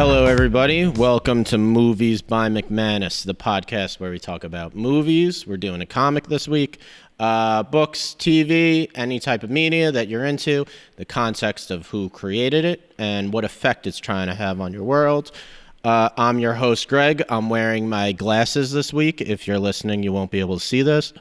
Hello, everybody. Welcome to Movies by McManus, the podcast where we talk about movies. We're doing a comic this week, books, TV, any type of media that you're into, the context of who created it, and what effect it's trying to have on your world. I'm your host, Greg. I'm wearing my glasses this week. If you're listening, you won't be able to see this.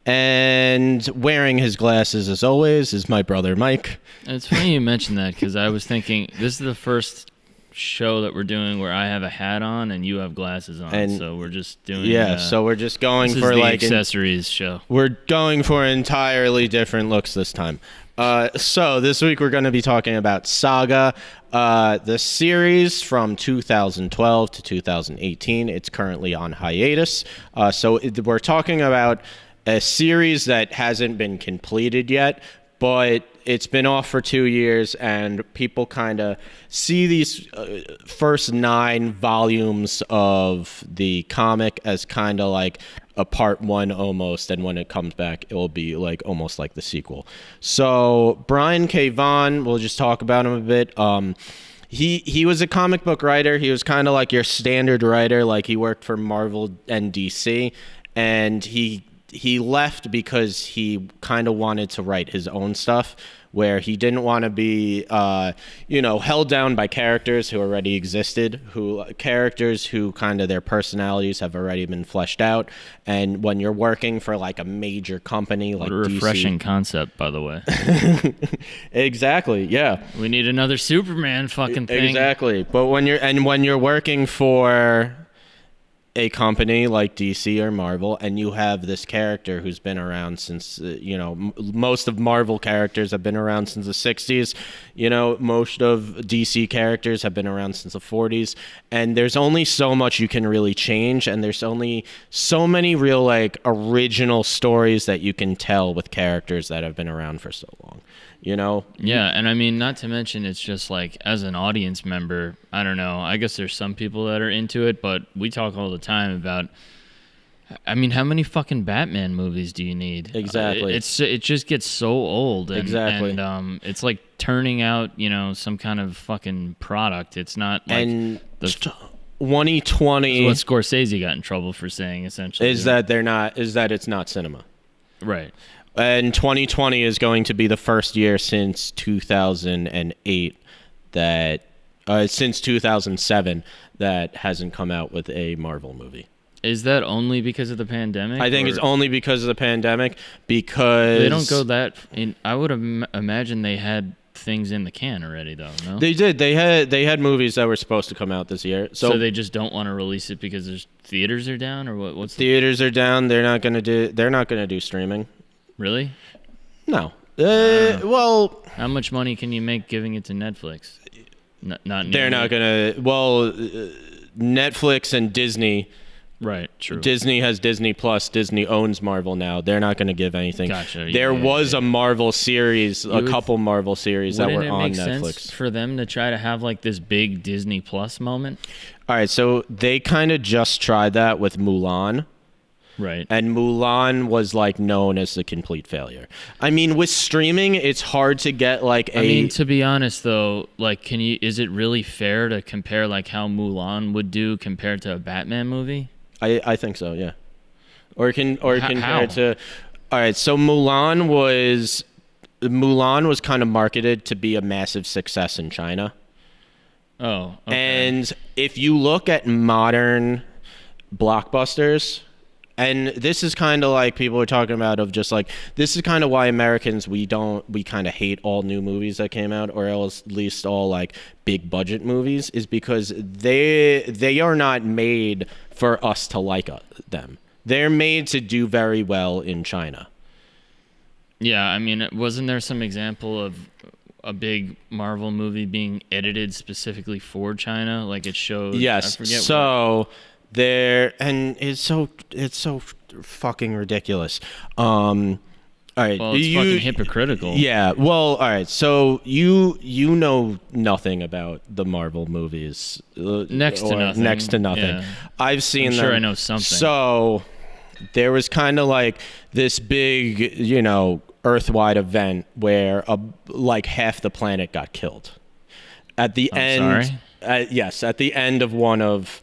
And wearing his glasses, as always, is my brother, Mike. It's funny you mentioned that, because I was thinking, this is the first show that we're doing where I have a hat on and you have glasses on, and so we're just doing so we're just going this for is the like accessories show. We're going for entirely different looks this time. So this week we're going to be talking about Saga, the series from 2012 to 2018. It's currently on hiatus. We're talking about a series that hasn't been completed yet, but it's been off for 2 years, and people kind of see these first 9 volumes of the comic as kind of like a part 1 almost, and when it comes back, it will be like almost like the sequel. So Brian K Vaughan, we'll just talk about him a bit. He was a comic book writer. He was kind of like your standard writer, like he worked for Marvel and DC, and he left because he kind of wanted to write his own stuff, where he didn't want to be, held down by characters who already existed, characters who kind of their personalities have already been fleshed out. And when you're working for like a major company like what a refreshing DC, concept, by the way. Exactly. Yeah. We need another Superman fucking thing. Exactly. But when you're working for a company like DC or Marvel, and you have this character who's been around since, most of Marvel characters have been around since the 60s. Most of DC characters have been around since the 40s. And there's only so much you can really change, and there's only so many real, like, original stories that you can tell with characters that have been around for so long. Yeah, and I mean, not to mention, it's just like, as an audience member, I don't know, I guess there's some people that are into it, but we talk all the time about, I mean, how many fucking Batman movies do you need? Exactly. It just gets so old. And, exactly. And it's like turning out, some kind of fucking product. It's not like... And 2020... what Scorsese got in trouble for saying, essentially. Is that it's not cinema. Right. And 2020 is going to be the first year since 2008 since 2007 that hasn't come out with a Marvel movie. Is that only because of the pandemic? I think it's only because of the pandemic, because... They don't go that... I would imagine they had things in the can already, though, no? They did. They had movies that were supposed to come out this year. So they just don't want to release it because there's theaters are down, or what? Theaters are down. They're not going to do streaming. Really? No. Well... How much money can you make giving it to Netflix? Not they're not going to... Well, Netflix and Disney... Right, true. Disney has Disney Plus. Disney owns Marvel now. They're not going to give anything. Gotcha. There was a Marvel series, couple Marvel series that were on Netflix. Wouldn't it make sense for them to try to have like this big Disney Plus moment? All right, so they kind of just tried that with Mulan. Right. And Mulan was like known as a complete failure. I mean, with streaming, it's hard to get like a... I mean, to be honest though, like, is it really fair to compare like how Mulan would do compared to a Batman movie? I think so, yeah. Or compared how? to... All right, so Mulan was kind of marketed to be a massive success in China. Oh, okay. And if you look at modern blockbusters... And this is kind of like people are talking about of just like, this is kind of why Americans, we kind of hate all new movies that came out, or else at least all like big budget movies, is because they are not made for us to like them. They're made to do very well in China. Yeah, I mean, wasn't there some example of a big Marvel movie being edited specifically for China? Like it showed... Yes, so... And it's so fucking ridiculous. All right. Well, it's fucking hypocritical. Yeah. Well, all right. So you know nothing about the Marvel movies. Next to nothing. Yeah. I've seen them. I'm sure I know something. So there was kind of like this big, Earth-wide event where like half the planet got killed. At the end. Sorry? Yes, at the end of one of.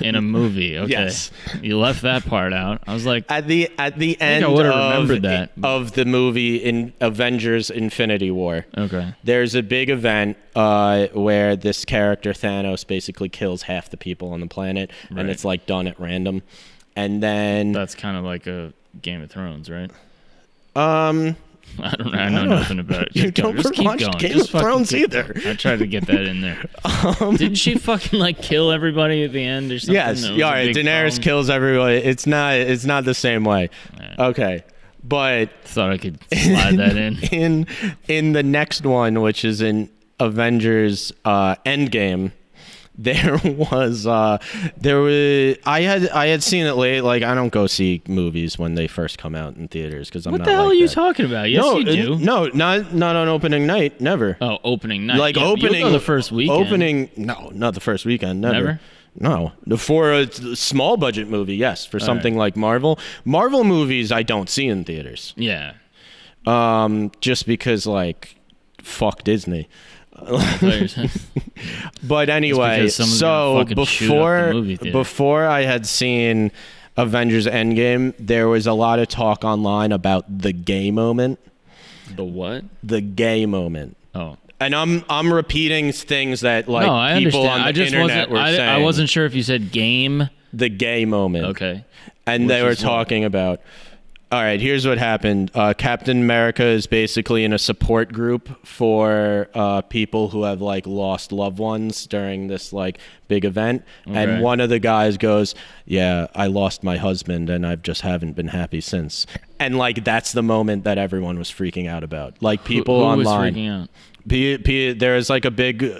In a movie. Okay. Yes. You left that part out. I was like, At the end I would've remembered that. of the movie in Avengers Infinity War. okay. There's a big event where this character Thanos basically kills half the people on the planet, Right. and it's like done at random. And then That's kind of like a Game of Thrones, right? I don't know. I know nothing about it. You Just go. don't Just keep watch going. Game Just of fucking Thrones keep either. going. I tried to get that in there. Didn't she fucking like kill everybody at the end or something? yes, That was yeah, a all right, big Daenerys problem? kills everybody. It's not the same way. Right. Okay, but Thought I could slide that in. in the next one, which is in Avengers Endgame, I had seen it late. Like, I don't go see movies when they first come out in theaters because I'm What not the hell like are you that. talking about? Yes, you do. No, not on opening night. Never. Oh, opening night. Like Yeah, but opening you'll go the first weekend. Opening. No, not the first weekend. Never. Never? No. For a small budget movie, yes. For something like Marvel movies, I don't see in theaters. Yeah. Just because fuck Disney. It's But anyway, because someone's so gonna fucking shoot up the movie theater. before I had seen Avengers Endgame, there was a lot of talk online about the gay moment. The what? The gay moment. Oh. And I'm repeating things that No, I people understand. on the I just internet were saying. I wasn't sure if you said game. The gay moment. Okay. And they were is what? talking about. All right, here's what happened. Captain America is basically in a support group for people who have lost loved ones during this big event. Okay. And one of the guys goes, "Yeah, I lost my husband and I just haven't been happy since." And that's the moment that everyone was freaking out about. People who online. was freaking out? There's a big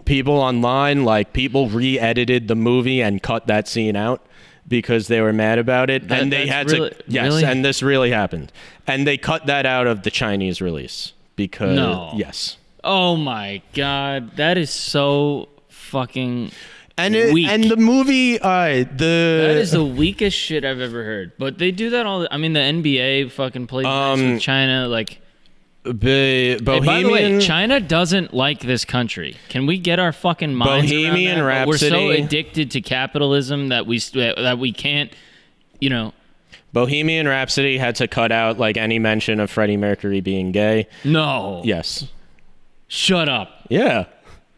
people online, people re-edited the movie and cut that scene out because they were mad about it. And they had really, to, yes, really? and this really happened. And they cut that out of the Chinese release because, No. yes. Oh my god, that is so fucking weak. And the movie, That is the weakest shit I've ever heard. But they do that all. I mean, the NBA fucking plays nice with China. Hey, by the way, China doesn't like this country. Can we get our fucking minds Bohemian around that? Rhapsody. We're so addicted to capitalism that we can't, Bohemian Rhapsody had to cut out any mention of Freddie Mercury being gay. No. Yes. Shut up. Yeah.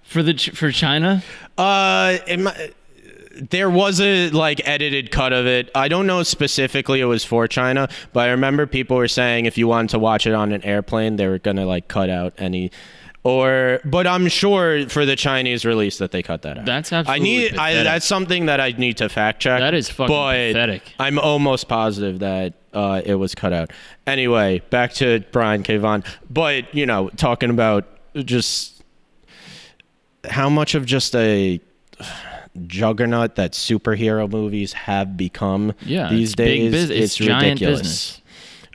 For China? There was a edited cut of it. I don't know specifically it was for China, but I remember people were saying if you wanted to watch it on an airplane, they were gonna cut out any. But I'm sure for the Chinese release that they cut that out. That's absolutely pathetic. That's something that I need to fact check. That is fucking pathetic. I'm almost positive that it was cut out. Anyway, back to Brian K Vaughan. But talking about just how much of just a juggernaut that superhero movies have become these days. It's ridiculous. giant business.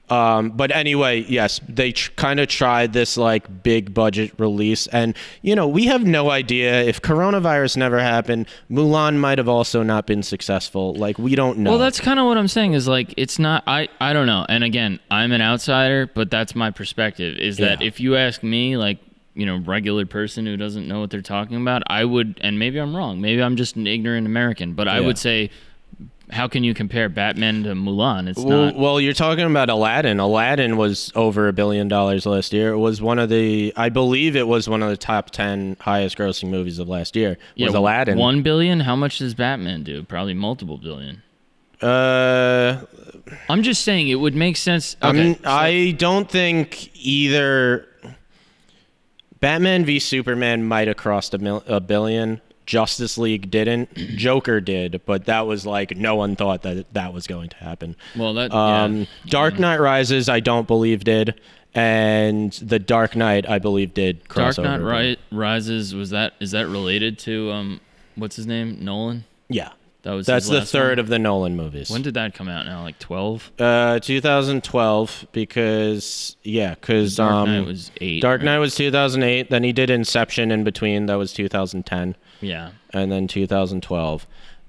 But anyway, yes, they kind of tried this big budget release, and we have no idea if coronavirus never happened. Mulan might have also not been successful. We don't know. Well, that's kind of what I'm saying is it's not. I don't know. And again, I'm an outsider, but that's my perspective. Is that if you ask me, regular person who doesn't know what they're talking about, I would, and maybe I'm wrong, maybe I'm just an ignorant American, but I would say, how can you compare Batman to Mulan? It's not. Well, you're talking about Aladdin. Aladdin was over $1 billion last year. It was I believe it was one of the top 10 highest grossing movies of last year. Was Aladdin. 1 billion? How much does Batman do? Probably multiple billion. I'm just saying it would make sense. Okay, I don't think either. Batman v Superman might have crossed a billion. Justice League didn't. Joker did, but that was no one thought that was going to happen. Well, Dark Knight Rises, I don't believe did, and The Dark Knight, I believe, did cross over. Dark Knight Rises is that related to what's his name, Nolan? Yeah. That's the third of the Nolan movies. When did that come out now? 12? 2012, because Dark Knight was 8. Dark Knight was 2008. Then he did Inception in between. That was 2010. Yeah. And then 2012.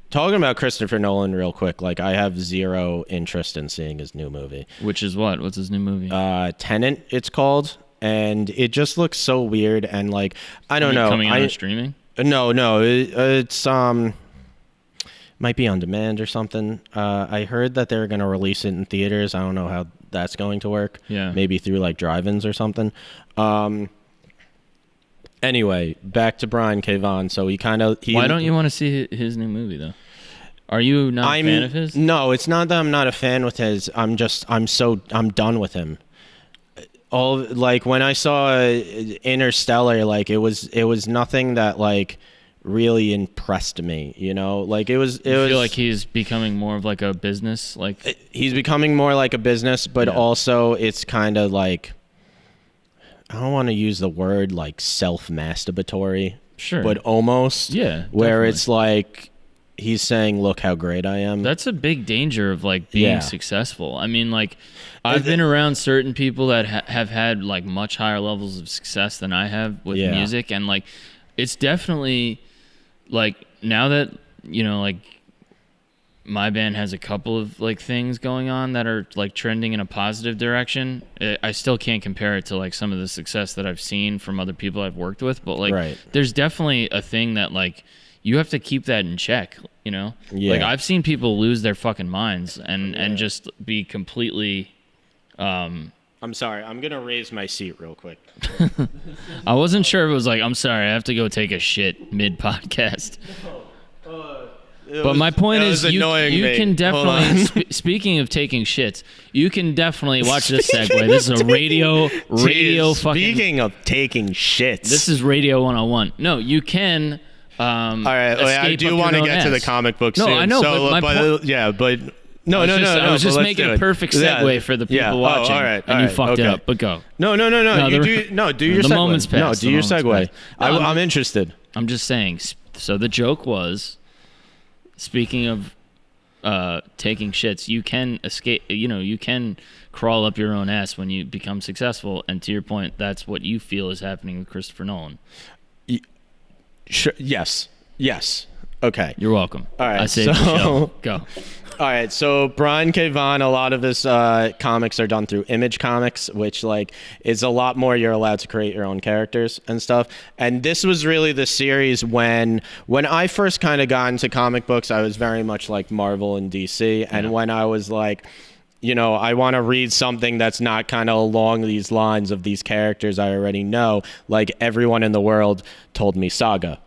Talking about Christopher Nolan real quick, I have zero interest in seeing his new movie. Which is what? What's his new movie? Tenet, it's called. and it just looks so weird and like I don't know. Coming out on streaming? No, it's might be on demand or something. I heard that they're gonna release it in theaters. I don't know how that's going to work. Yeah, maybe through like drive-ins or something. Anyway, back to Brian K Vaughan. So he why don't you want to see his new movie though? Are you not a fan of his? No, it's not that I'm not a fan with his. I'm done with him. All like when I saw Interstellar, like it was nothing that like really impressed me, you know? Like it was I feel like he's becoming more of like a business, like he's becoming more like a business, but also it's kind of like I don't want to use the word like self-masturbatory. Sure. But almost. Yeah. Where definitely. it's like he's saying, look how great I am. That's a big danger of like being successful. I mean, like I've been around certain people that have had like much higher levels of success than I have with music. And like, it's definitely like now that, you know, like my band has a couple of like things going on that are like trending in a positive direction. I still can't compare it to like some of the success that I've seen from other people I've worked with, but like there's definitely a thing that like you have to keep that in check, you know? Yeah. Like I've seen people lose their fucking minds and just be completely I'm sorry, I'm gonna raise my seat real quick. I wasn't sure if it was like, I'm sorry, I have to go take a shit mid-podcast. But my point is, you can definitely, speaking of taking shits, you can definitely watch this segue. This is a radio fucking... Speaking of taking shits. This is Radio 101. No, you can... all right, I do want to get to the comic book soon. No, I know, but my point... Yeah, but... No, I was just making a perfect segue for the people watching, and you fucked it up, but go. No, do your segue. Moment's passed. No, do your segue. I'm interested. I'm just saying, so the joke was... Speaking of taking shits, you can escape. You know, you can crawl up your own ass when you become successful. And to your point, that's what you feel is happening with Christopher Nolan. Sure. Yes. Okay. You're welcome. All right. I saved the show. Go. All right, so Brian K Vaughan, a lot of his comics are done through Image Comics, which like is a lot more. You're allowed to create your own characters and stuff. And this was really the series when I first kind of got into comic books. I was very much like Marvel and DC, and when I was like, you know, I want to read something that's not kind of along these lines of these characters I already know. Like everyone in the world told me Saga.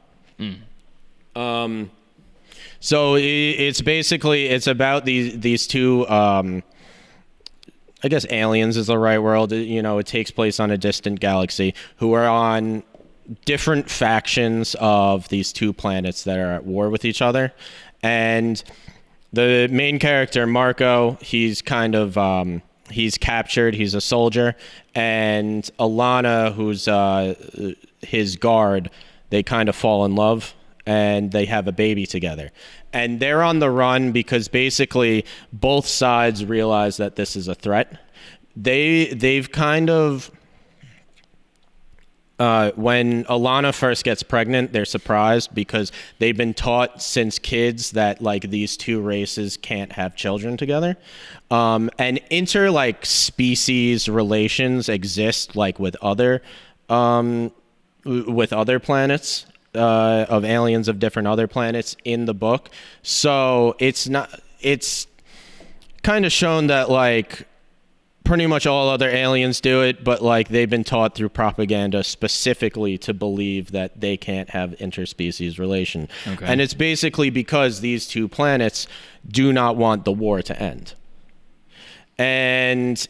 So it's about these two, I guess aliens is the right word. You know, it takes place on a distant galaxy who are on different factions of these two planets that are at war with each other. And the main character, Marko, he's kind of, he's captured. He's a soldier. And Alana, who's his guard, they kind of fall in love. And they have a baby together. And they're on the run because basically both sides realize that this is a threat. They've kind of... when Alana first gets pregnant, they're surprised because they've been taught since kids that like these two races can't have children together. And species relations exist like with other planets. Of aliens of different other planets in the book. So it's kind of shown that like pretty much all other aliens do it, but like they've been taught through propaganda specifically to believe that they can't have interspecies relation. Okay. And it's basically because these two planets do not want the war to end. And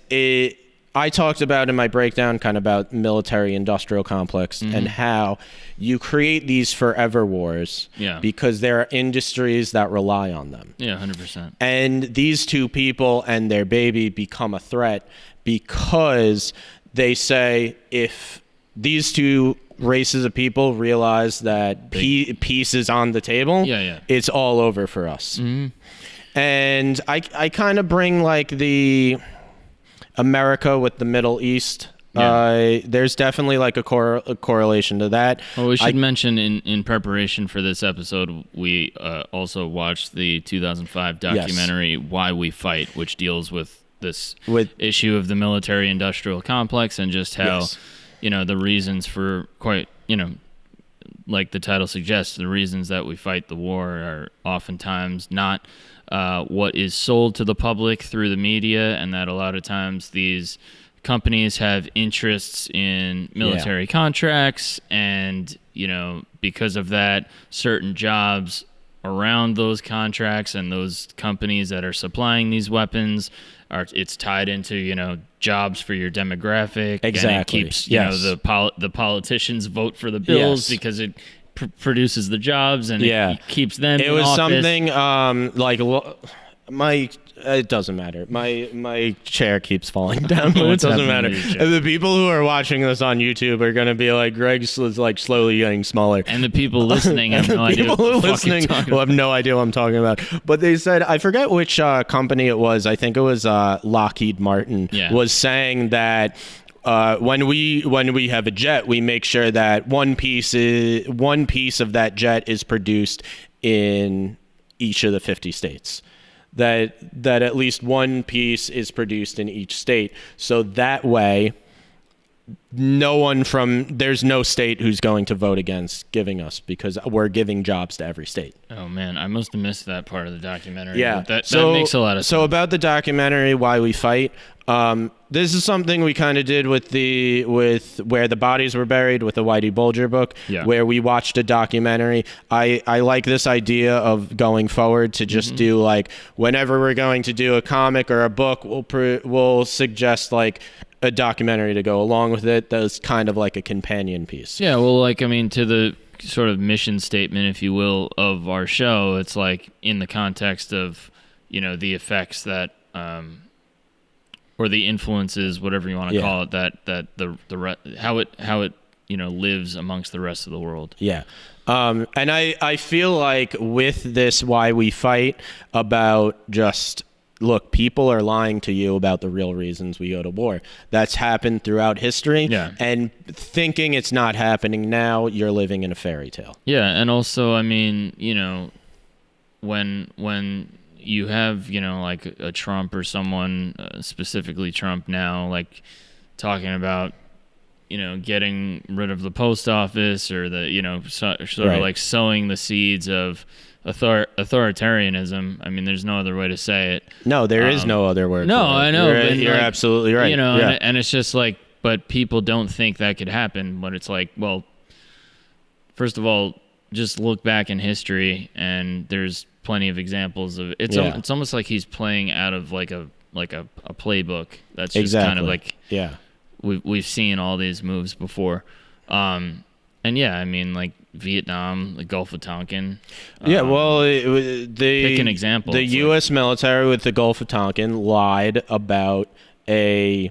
I talked about in my breakdown kind of about military industrial complex and how you create these forever wars because there are industries that rely on them. Yeah, 100%. And these two people and their baby become a threat because they say if these two races of people realize that peace is on the table, it's all over for us. And I kind of bring like the... America with the Middle East. There's definitely like a correlation to that. Well, we should mention in preparation for this episode, we also watched the 2005 documentary Why We Fight, which deals with this issue of the military-industrial complex and just how, Yes. the reasons for like the title suggests, the reasons that we fight the war are oftentimes not what is sold to the public through the media, and that a lot of times these companies have interests in military contracts, and because of that, certain jobs around those contracts and those companies that are supplying these weapons it's tied into jobs for your demographic. Exactly. And it keeps the politicians vote for the bills because it produces the jobs and it keeps them in was office. Something it doesn't matter. My chair keeps falling down, but it doesn't matter. The people who are watching this on YouTube are going to be like, Greg's like slowly getting smaller. And the people listening have no idea what the fuck you're talking about. Will have no idea what I'm talking about. But they said, I forget which company it was. I think it was Lockheed Martin was saying that when we have a jet, we make sure that one piece of that jet is produced in each of the 50 states. That at least one piece is produced in each state. So that way, there's no state who's going to vote against giving us, because we're giving jobs to every state. Oh man, I must have missed that part of the documentary. Yeah, that makes a lot of sense. So about the documentary, Why We Fight, this is something we kind of did with Where the Bodies Were Buried, with the Whitey Bulger book, where we watched a documentary. I like this idea of going forward to just do like, whenever we're going to do a comic or a book, we'll suggest like a documentary to go along with it. That's kind of like a companion piece. Yeah, well, to the sort of mission statement, if you will, of our show, it's like in the context of the effects that or the influences, whatever you want to call it, that how it lives amongst the rest of the world. Yeah. And I feel like with this Why We Fight, about just, look, people are lying to you about the real reasons we go to war. That's happened throughout history. Yeah. And thinking it's not happening now, you're living in a fairy tale. Yeah, and also, when you have, like a Trump or someone, specifically Trump now, like talking about, getting rid of the post office, or the, sort of like sowing the seeds of authoritarianism. There's no other way to say it. No, there is no other word. No, I know. You're absolutely right. And it's just like, but people don't think that could happen. But it's like, well, first of all, just look back in history, and there's plenty of examples of it. It's almost like he's playing out of like a playbook. That's just kind of like, we've seen all these moves before. And like Vietnam, the Gulf of Tonkin. Pick an example. The U.S. military with the Gulf of Tonkin lied about a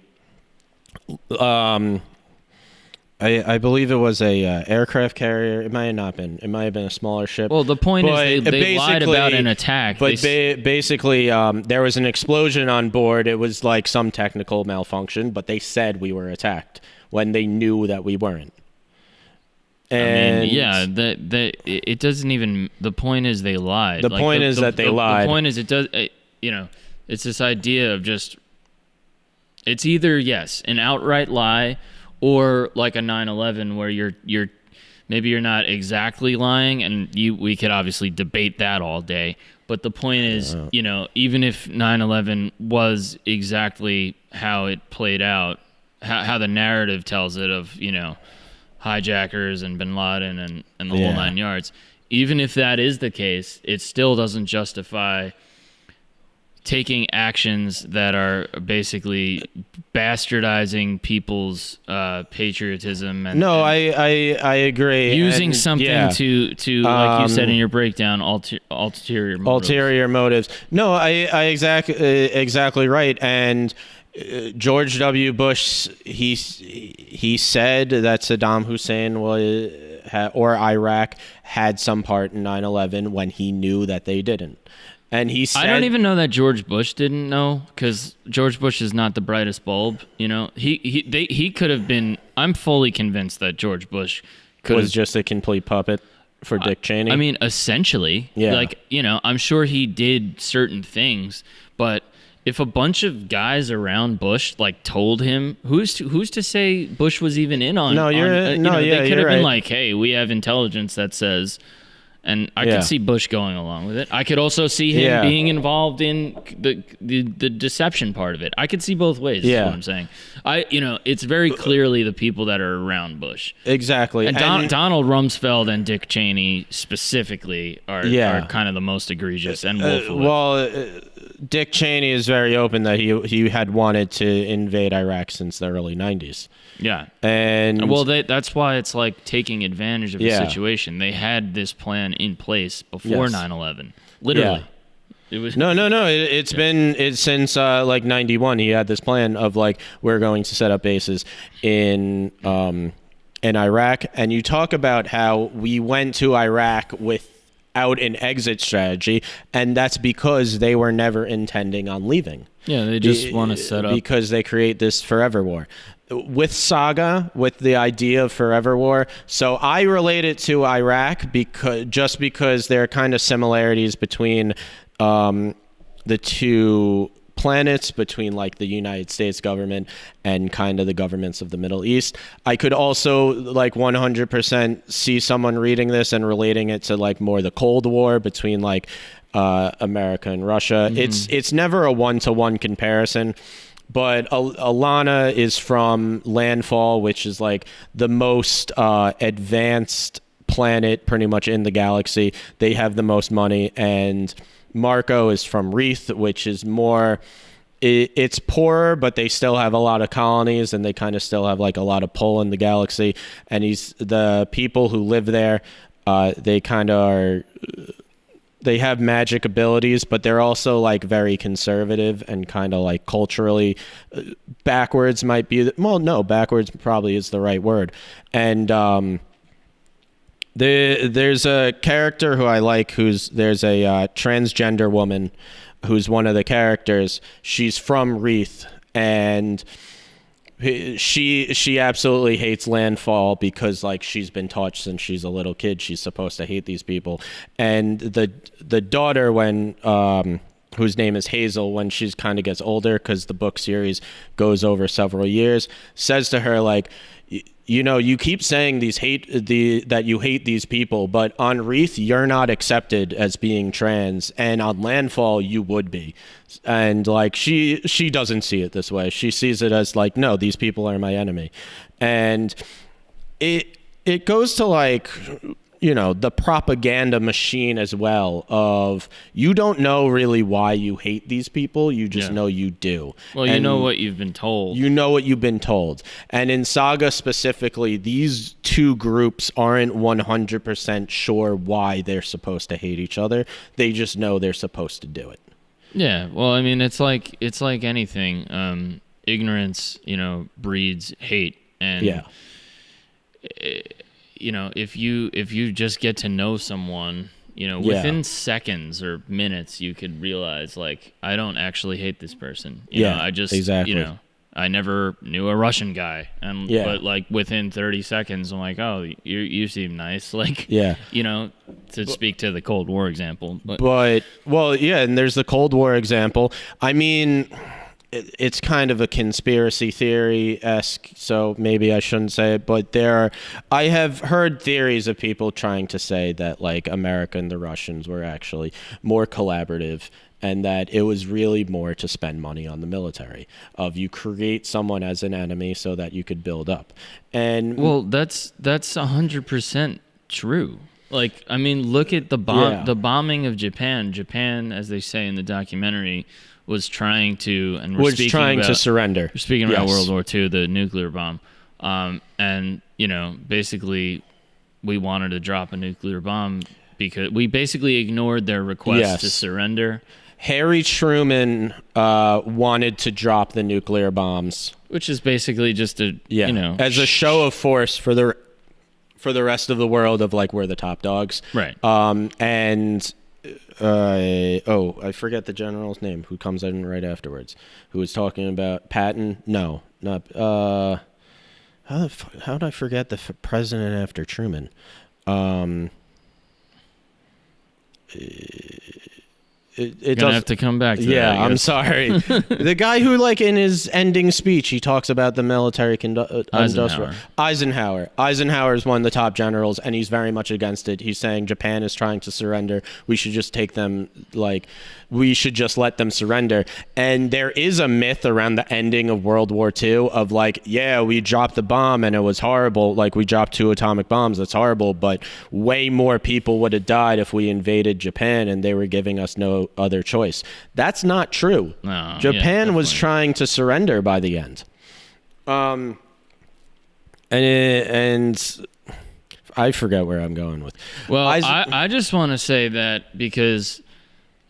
I believe it was a aircraft carrier. It might have not been. It might have been a smaller ship. Well, the point is they lied about an attack. But basically, there was an explosion on board. It was like some technical malfunction, but they said we were attacked when they knew that we weren't. And it doesn't even. The point is they lied. The point is that they lied. The point is it's this idea of just. It's either an outright lie, or like a 9/11 where you're maybe you're not exactly lying, and we could obviously debate that all day. But the point is, even if 9/11 was exactly how it played out, how the narrative tells it of hijackers and bin Laden and the whole 9 yards, even if that is the case, it still doesn't justify taking actions that are basically bastardizing people's patriotism. And I agree. Using something to like you said in your breakdown, ulterior motives. Ulterior motives. No, I exactly right. And George W. Bush, he said that Saddam Hussein or Iraq had some part in 9/11 when he knew that they didn't. And he said, I don't even know that George Bush didn't know, because George Bush is not the brightest bulb. He could have been. I'm fully convinced that George Bush was just a complete puppet for Dick Cheney. Essentially, I'm sure he did certain things, but if a bunch of guys around Bush like told him, who's to say Bush was even in on? No, they could have right. been like, hey, we have intelligence that says. And I could see Bush going along with it. I could also see him being involved in the deception part of it. I could see both ways. Is what I'm saying. It's very clearly the people that are around Bush. Exactly. And Donald Rumsfeld and Dick Cheney specifically are kind of the most egregious and willful. Dick Cheney is very open that he had wanted to invade Iraq since the early 90s. Yeah. And that's why it's like taking advantage of the situation. They had this plan in place before 9/11. Literally. Yeah. It was It's been since like 91. He had this plan of like, we're going to set up bases in Iraq. And you talk about how we went to Iraq without an exit strategy, and that's because they were never intending on leaving. Yeah, they just want to set up, because they create this forever war. With Saga, with the idea of forever war, so I relate it to Iraq because there are kind of similarities between the two planets, between like the United States government and kind of the governments of the Middle East. I could also like 100% see someone reading this and relating it to like more the Cold War between like America and Russia. Mm-hmm. It's never a one-to-one comparison. But Alana is from Landfall, which is like the most advanced planet pretty much in the galaxy. They have the most money. And Marko is from Wreath, which is more... It's poorer, but they still have a lot of colonies, and they kind of still have like a lot of pull in the galaxy. And the people who live there, they kind of are... They have magic abilities, but they're also like very conservative and kind of like culturally backwards might be. Backwards probably is the right word. And there's a character who I like. There's a transgender woman who's one of the characters. She's from Wreath, and she absolutely hates Landfall because like she's been taught since she's a little kid she's supposed to hate these people. And the daughter, when whose name is Hazel, when she kind of gets older, because the book series goes over several years, says to her like, you keep saying that you hate these people, but on Wreath you're not accepted as being trans, and on Landfall you would be. And like she doesn't see it this way. She sees it as like, no, these people are my enemy. And it goes to like, the propaganda machine as well of, you don't know really why you hate these people. You just know you do. Well, you know what you've been told. You know what you've been told. And in Saga specifically, these two groups aren't 100% sure why they're supposed to hate each other. They just know they're supposed to do it. Yeah. Well, I mean, it's like anything. Ignorance, breeds hate. And if you just get to know someone, within seconds or minutes, you could realize like, I don't actually hate this person. I just, I never knew a Russian guy, but like within 30 seconds, I'm like, oh, you seem nice. Like, to speak to the Cold War example, and there's the Cold War example. I mean, it's kind of a conspiracy theory-esque, so maybe I shouldn't say it, but I have heard theories of people trying to say that like America and the Russians were actually more collaborative, and that it was really more to spend money on the military, of you create someone as an enemy so that you could build up. And that's 100% true. Like, I mean, look at the bombing of Japan. Japan, as they say in the documentary, was trying to surrender. We're speaking about World War II, the nuclear bomb. And, basically we wanted to drop a nuclear bomb because we basically ignored their request to surrender. Harry Truman wanted to drop the nuclear bombs. Which is basically just as a show of force for the rest of the world of like, we're the top dogs. Right. I forget the general's name who comes in right afterwards, who was talking about Patton. No, not how did I forget the president after Truman? It does have to come back to yeah, that, I'm sorry. The guy who, like, in his ending speech, he talks about the military Eisenhower. Eisenhower is one of the top generals, and he's very much against it. He's saying Japan is trying to surrender. We should just take them, like, we should just let them surrender. And there is a myth around the ending of World War II of, like, yeah, we dropped the bomb and it was horrible. Like, we dropped 2 atomic bombs. That's horrible. But way more people would have died if we invaded Japan and they were giving us no other choice. That's not true. No, Japan was trying to surrender by the end. And I forget where I'm going with. Well, I just want to say that because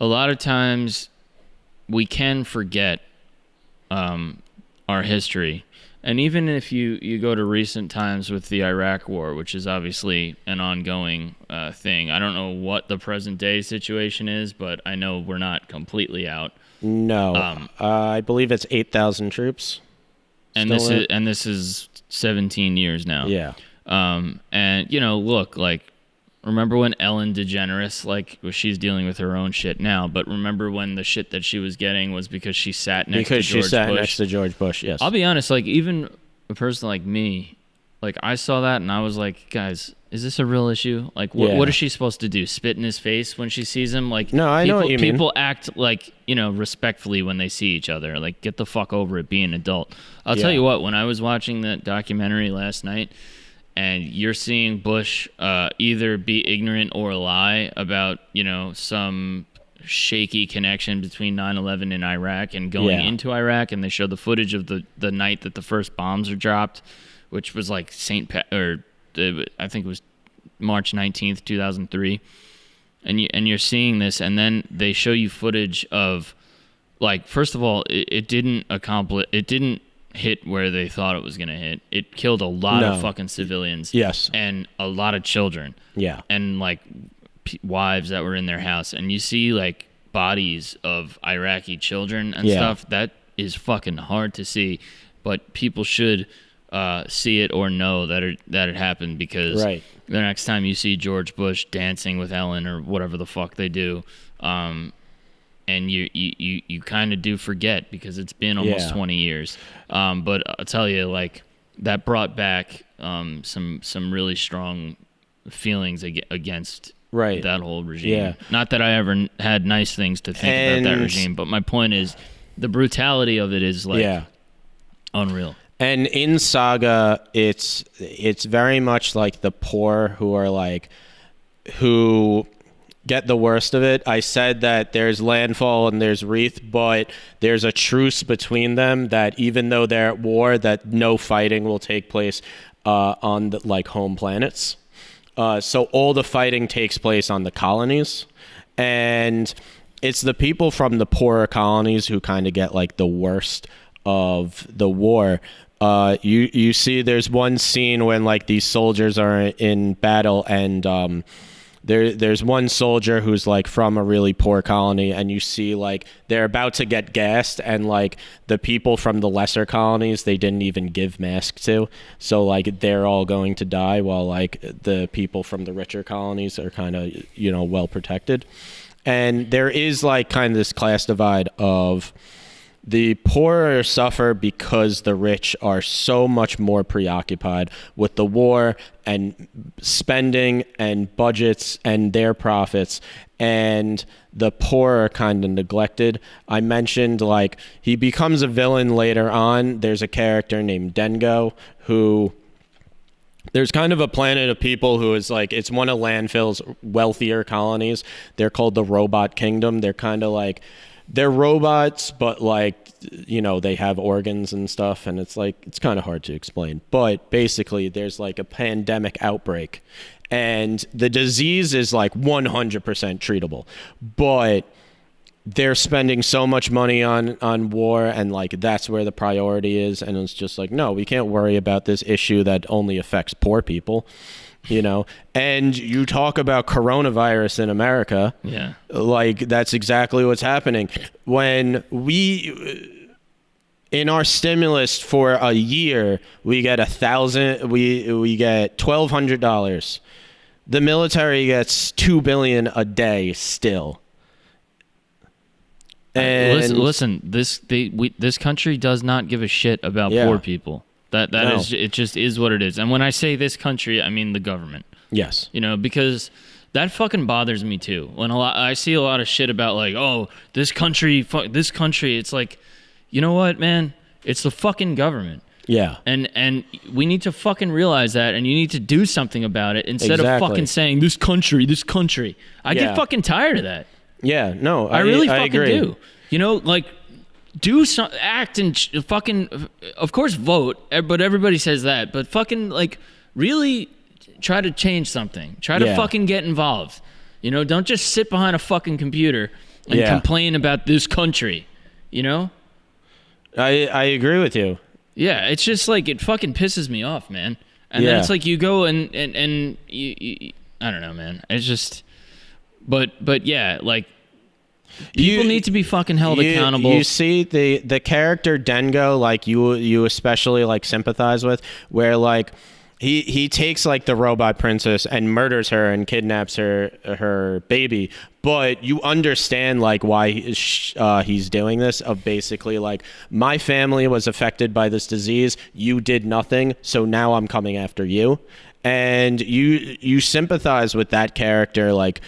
a lot of times we can forget our history. And even if you go to recent times with the Iraq War, which is obviously an ongoing thing, I don't know what the present day situation is, but I know we're not completely out. No, I believe it's 8,000 troops. And this is 17 years now. Yeah. And look, like, remember when Ellen DeGeneres, like, she's dealing with her own shit now, but remember when the shit that she was getting was because she sat next to George Bush? Next to George Bush, yes. I'll be honest, like, even a person like me, like, I saw that and I was like, guys, is this a real issue? Like, what is she supposed to do? Spit in his face when she sees him? Like, no, I know what you mean. People act like, respectfully when they see each other. Like, get the fuck over it, be an adult. I'll tell you what, when I was watching that documentary last night, and you're seeing Bush either be ignorant or lie about, some shaky connection between 9/11 and Iraq and going into Iraq, and they show the footage of the night that the first bombs are dropped, which was like I think it was March 19th, 2003. And you're seeing this, and then they show you footage of, like, first of all, it didn't hit where they thought it was going to hit. It killed a lot of fucking civilians. Yes. And a lot of children. Yeah. And, like, wives that were in their house. And you see, like, bodies of Iraqi children and stuff. That is fucking hard to see. But people should see it or know that it happened, because the next time you see George Bush dancing with Ellen or whatever the fuck they do, and you kind of do forget, because it's been almost 20 years. But I'll tell you, like, that brought back some really strong feelings against that whole regime. Yeah. Not that I ever had nice things to think about that regime, but my point is the brutality of it is, like, unreal. And in Saga, it's very much like the poor who get the worst of it. I said that there's landfall and there's wreath, but there's a truce between them, that even though they're at war, that no fighting will take place on the, like, home planets. So all the fighting takes place on the colonies, and it's the people from the poorer colonies who kind of get, like, the worst of the war. You see there's one scene when, like, these soldiers are in battle, and there's one soldier who's, like, from a really poor colony, and you see, like, they're about to get gassed, and, like, the people from the lesser colonies, they didn't even give masks to, so, like, they're all going to die, while, like, the people from the richer colonies are kind of, well protected. And there is, like, kind of this class divide of the poorer suffer because the rich are so much more preoccupied with the war and spending and budgets and their profits, and the poor are kind of neglected. I mentioned, like, he becomes a villain later on. There's a character named Dengo who... There's kind of a planet of people who is, like, it's one of Landfill's wealthier colonies. They're called the Robot Kingdom. They're kind of like... They're robots, but, like, they have organs and stuff, and it's, like, it's kind of hard to explain. But basically, there's, like, a pandemic outbreak, and the disease is, like, 100% treatable. But they're spending so much money on war, and, like, that's where the priority is, and it's just like, no, we can't worry about this issue that only affects poor people. And you talk about coronavirus in America. Yeah. Like, that's exactly what's happening. When in our stimulus for a year, we get we get $1,200. The military gets $2 billion a day still. And listen, this country does not give a shit about poor people. That is, it just is what it is. And when I say this country, I mean the government. Yes. Because that fucking bothers me too. When I see a lot of shit about like, oh, this country, it's like, you know what, man? It's the fucking government. Yeah. And we need to fucking realize that, and you need to do something about it instead of fucking saying this country. I get fucking tired of that. Yeah, no, I really fucking agree. do. Like, do some act and fucking, of course, vote. But everybody says that. But fucking, like, really try to change something. Try to fucking get involved. Don't just sit behind a fucking computer and complain about this country. I agree with you. Yeah, it's just like, it fucking pisses me off, man. And then it's like you go and you I don't know, man. It's just, but yeah, like, people need to be fucking held accountable. You see the character Dengo, like you especially like sympathize with, where like he takes like the robot princess and murders her and kidnaps her baby, but you understand like why he's doing this. Of basically like, my family was affected by this disease, you did nothing, so now I'm coming after you, and you sympathize with that character. Like,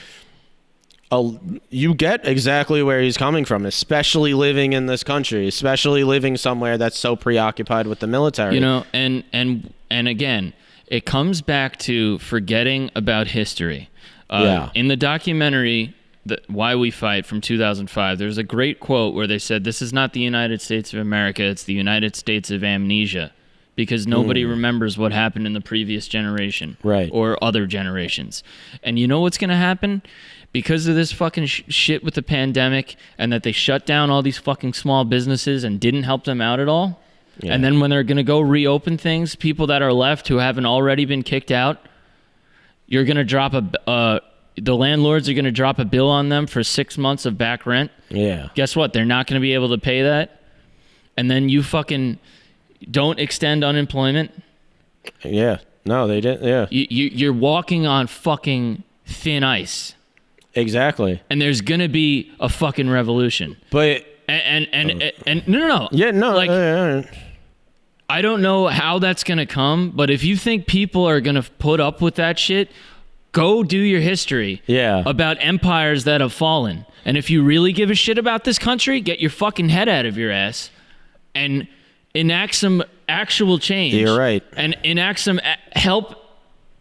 you get exactly where he's coming from, especially living in this country, especially living somewhere that's so preoccupied with the military. And again, it comes back to forgetting about history. In the documentary Why We Fight from 2005, there's a great quote where they said, "This is not the United States of America, it's the United States of amnesia." Because nobody remembers what happened in the previous generation, right, or other generations. And you know what's going to happen? Because of this fucking shit with the pandemic, and that they shut down all these fucking small businesses and didn't help them out at all. Yeah. And then when they're going to go reopen things, people that are left who haven't already been kicked out, you're going to drop the landlords are going to drop a bill on them for 6 months of back rent. Yeah. Guess what? They're not going to be able to pay that. And then you fucking don't extend unemployment. Yeah. No, they didn't. Yeah. You're walking on fucking thin ice. Exactly. And there's gonna be a fucking revolution. But and no. Yeah, no. Like, I don't know how that's gonna come, but if you think people are gonna put up with that shit, go do your history. Yeah. About empires that have fallen. And if you really give a shit about this country, get your fucking head out of your ass and enact some actual change. You're right. And enact some help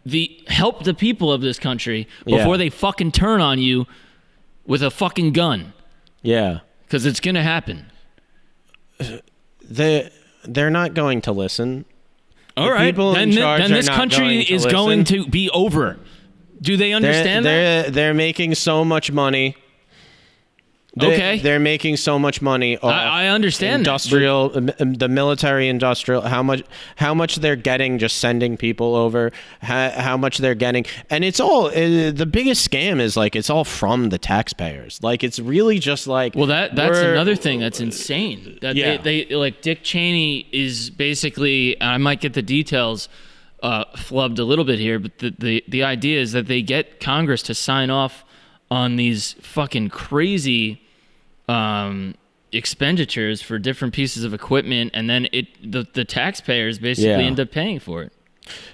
the people of this country before they fucking turn on you with a fucking gun. Yeah. Because it's gonna happen. They're not going to listen. All right. Then this country is going to be over. Do they understand that? They're making so much money. They're making so much money. I understand industrial, the military industrial. How much they're getting just sending people over. How much they're getting, and it's all the biggest scam is like it's all from the taxpayers. Like it's really just like. Well, that's another thing that's insane. That they like Dick Cheney is basically. I might get the details flubbed a little bit here, but the idea is that they get Congress to sign off on these fucking crazy expenditures for different pieces of equipment, and then the taxpayers basically end up paying for it.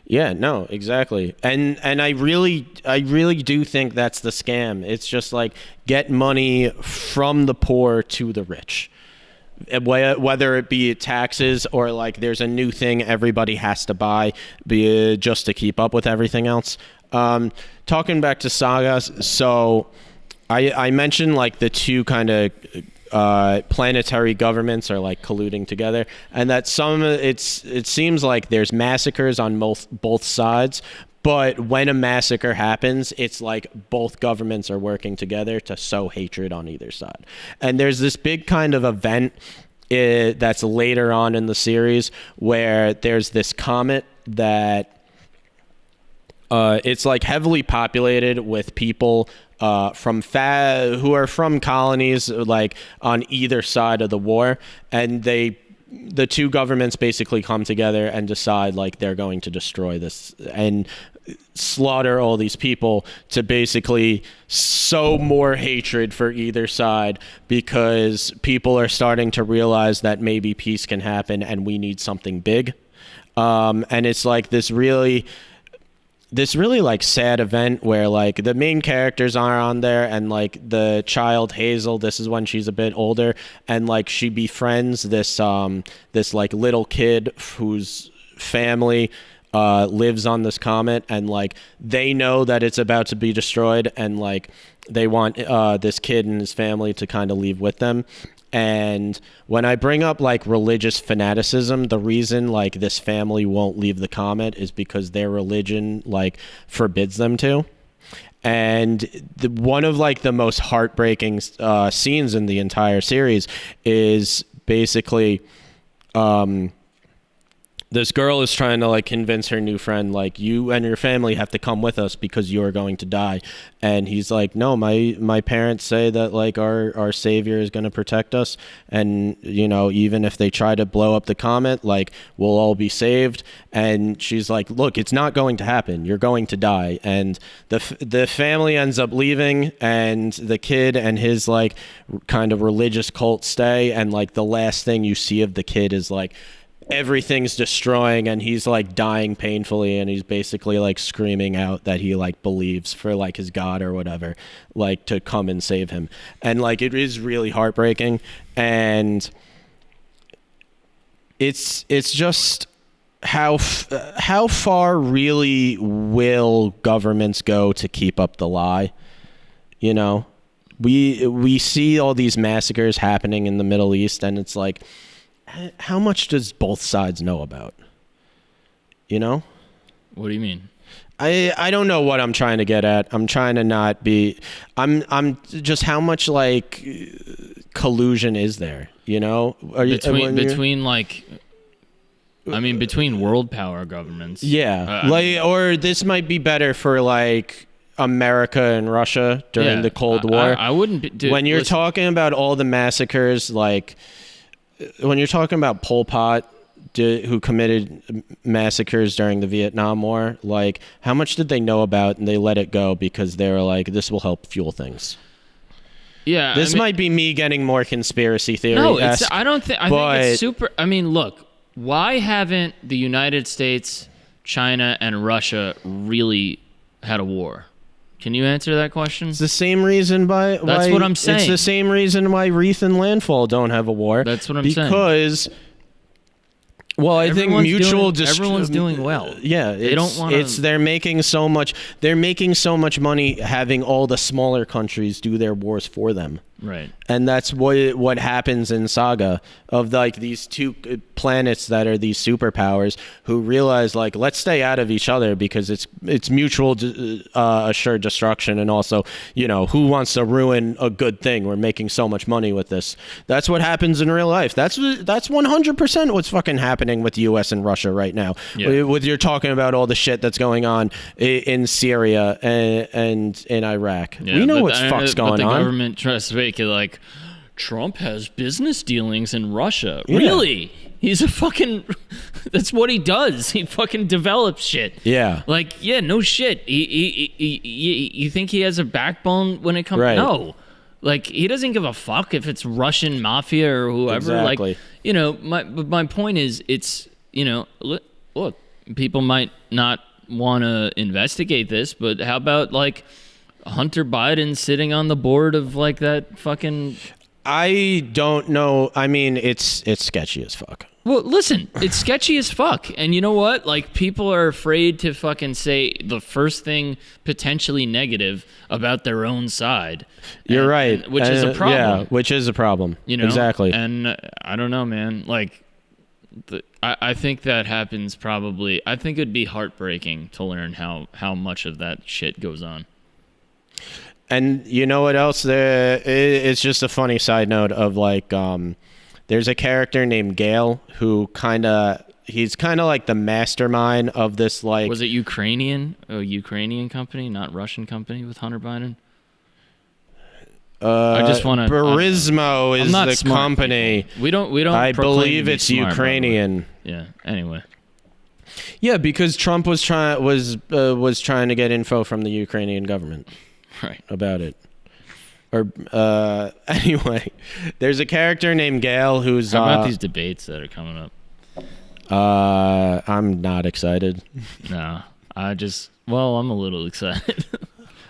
Yeah, no, exactly. And I really do think that's the scam. It's just like get money from the poor to the rich. Whether it be taxes or like there's a new thing everybody has to buy just to keep up with everything else. Talking back to Saga, so I mentioned like the two kind of planetary governments are like colluding together, and that it seems like there's massacres on both sides. But when a massacre happens, it's like both governments are working together to sow hatred on either side. And there's this big kind of event that's later on in the series where there's this comet that it's like heavily populated with people who are from colonies like on either side of the war, and the two governments basically come together and decide like they're going to destroy this. And slaughter all these people to basically sow more hatred for either side, because people are starting to realize that maybe peace can happen and we need something big. And it's like this really like sad event where like the main characters are on there, and like the child Hazel, this is when she's a bit older, and like she befriends this like little kid whose family lives on this comet, and like they know that it's about to be destroyed, and like they want this kid and his family to kind of leave with them. And when I bring up like religious fanaticism, the reason like this family won't leave the comet is because their religion like forbids them to. And one of like the most heartbreaking scenes in the entire series is basically this girl is trying to like convince her new friend, like, you and your family have to come with us because you are going to die. And he's like, no, my parents say that like our savior is going to protect us. And, you know, even if they try to blow up the comet, like we'll all be saved. And she's like, look, it's not going to happen. You're going to die. And the family ends up leaving, and the kid and his like kind of religious cult stay. And like the last thing you see of the kid is like, everything's destroying, and he's like dying painfully, and he's basically like screaming out that he like believes for like his God or whatever, like to come and save him. And like it is really heartbreaking, and it's just how far really will governments go to keep up the lie? You know, we see all these massacres happening in the Middle East, and it's like, how much does both sides know about? You know? What do you mean? I don't know what I'm trying to get at. I'm trying to not be. I'm just, how much like collusion is there? You know, between like, I mean, between world power governments. Yeah, or this might be better for like America and Russia during the Cold War. I wouldn't. When you're talking about all the massacres, like, when you're talking about Pol Pot, who committed massacres during the Vietnam War, like, how much did they know about, and they let it go because they were like, this will help fuel things? Yeah, this might be me getting more conspiracy theory. No, I don't think. I think it's super. I mean, look, why haven't the United States, China, and Russia really had a war? Can you answer that question? It's the same reason That's what I'm saying. It's the same reason why Wreath and Landfall don't have a war. That's what I'm saying. Because, well, I think everyone's doing well. Yeah, they don't want to. They're making so much. They're making so much money having all the smaller countries do their wars for them. Right. And that's what happens in Saga, of like these two planets that are these superpowers who realize, like, let's stay out of each other because it's mutual assured destruction. And also, you know, who wants to ruin a good thing? We're making so much money with this. That's what happens in real life. That's 100% what's fucking happening with the U.S. and Russia right now. Yeah. With you're talking about all the shit that's going on in Syria and in Iraq. Yeah, we know what's fuck's going on. The government tries to make it like, Trump has business dealings in Russia. Yeah. Really? He's a fucking... That's what he does. He fucking develops shit. Yeah. Like, yeah, no shit. You think he has a backbone when it comes... Right. No. Like, he doesn't give a fuck if it's Russian mafia or whoever. Exactly. Like, you know, my point is, it's, you know, look, people might not want to investigate this, but how about, like, Hunter Biden sitting on the board of, like, that fucking... I don't know. I mean, it's sketchy as fuck. Well, listen, it's sketchy as fuck. And you know what? Like, people are afraid to fucking say the first thing potentially negative about their own side. You're right. Which is a problem. Yeah, which is a problem. You know? Exactly. And I don't know, man. Like, I think that happens probably. I think it'd be heartbreaking to learn how much of that shit goes on. And you know what else? It's just a funny side note of like, there's a character named Gale who he's kind of like the mastermind of this, like... Was it Ukrainian? A Ukrainian company, not Russian company with Hunter Biden? I just want to... Burismo is the smart company. People. We don't. I believe it's smart, Ukrainian. Yeah. Anyway. Yeah, because Trump was trying to get info from the Ukrainian government, Right. about it. Or anyway, there's a character named Gail who's. How about these debates that are coming up? I'm not excited. No, I'm a little excited.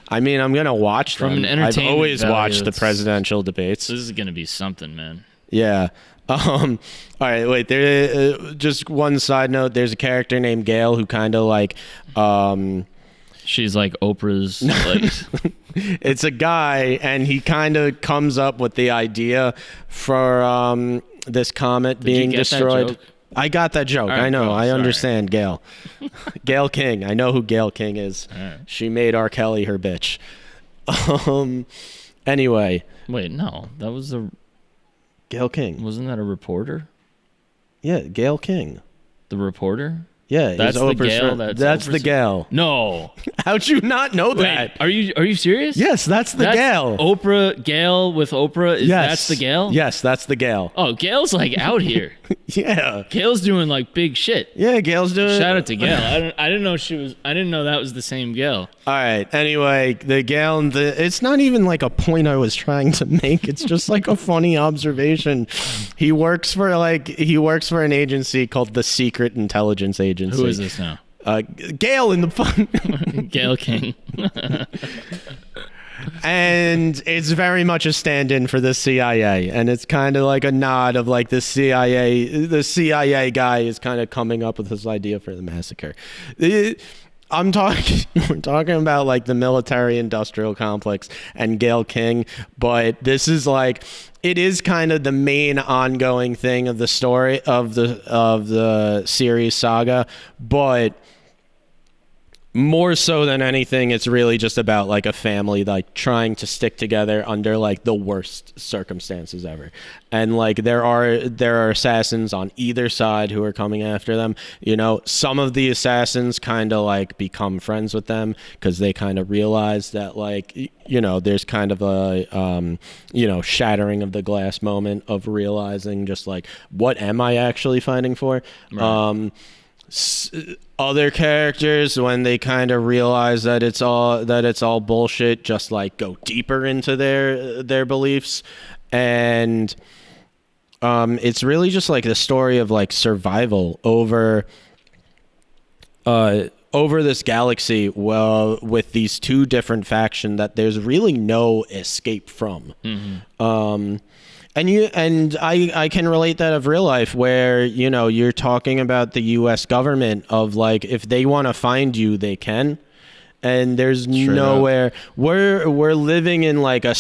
I mean, I'm gonna watch them. From an entertainment I've always value, watched the it's- presidential debates. This is gonna be something, man. Yeah. All right. Wait. There. Just one side note. There's a character named Gail who kind of like. She's like Oprah's. Like, It's a guy, and he kind of comes up with the idea for this comet being get that destroyed. joke? I got that joke. All right, I know. cool. I Sorry. understand, Gail. Gail King. I know who Gail King is. All right. She made R. Kelly her bitch. Anyway, wait, no, that was Gail King. wasn't that a reporter? Yeah, Gail King. The reporter? Yeah, That's he's the Oprah's Gail. friend. That's the Oprah's- Gail. No. How'd you not know that? Wait, are you serious? Yes, that's the Gail. Oprah, Gail with Oprah. Yes, That's the Gail. Yes, that's the Gail. Oh, Gail's like out here. Yeah, Gail's doing like big shit. yeah. Gail's doing. Shout out to Gail. I didn't know she was. I didn't know that was the same Gail. All right. Anyway, the Gail and it's not even like a point I was trying to make. It's just like a funny observation. He works for an agency called the Secret Intelligence Agency. Who is this now? Gail in the fun. Gail King. And it's very much a stand-in for the CIA, and it's kind of like a nod of like the CIA guy is kind of coming up with this idea for the massacre. We're talking about like the military-industrial complex and Gail King, but this is like, it is kind of the main ongoing thing of the story of the series Saga, but more so than anything, it's really just about like a family like trying to stick together under like the worst circumstances ever. And like there are assassins on either side who are coming after them. You know, some of the assassins kind of like become friends with them because they kind of realize that like, you know, there's kind of a shattering of the glass moment of realizing just like, what am I actually fighting for? Right. Other characters, when they kind of realize that it's all bullshit, just like go deeper into their beliefs. And it's really just like the story of like survival over this galaxy, well, with these two different factions that there's really no escape from. Mm-hmm. And I can relate that of real life, where, you know, you're talking about the U.S. government of like, if they want to find you, they can. And there's nowhere. We're living in like a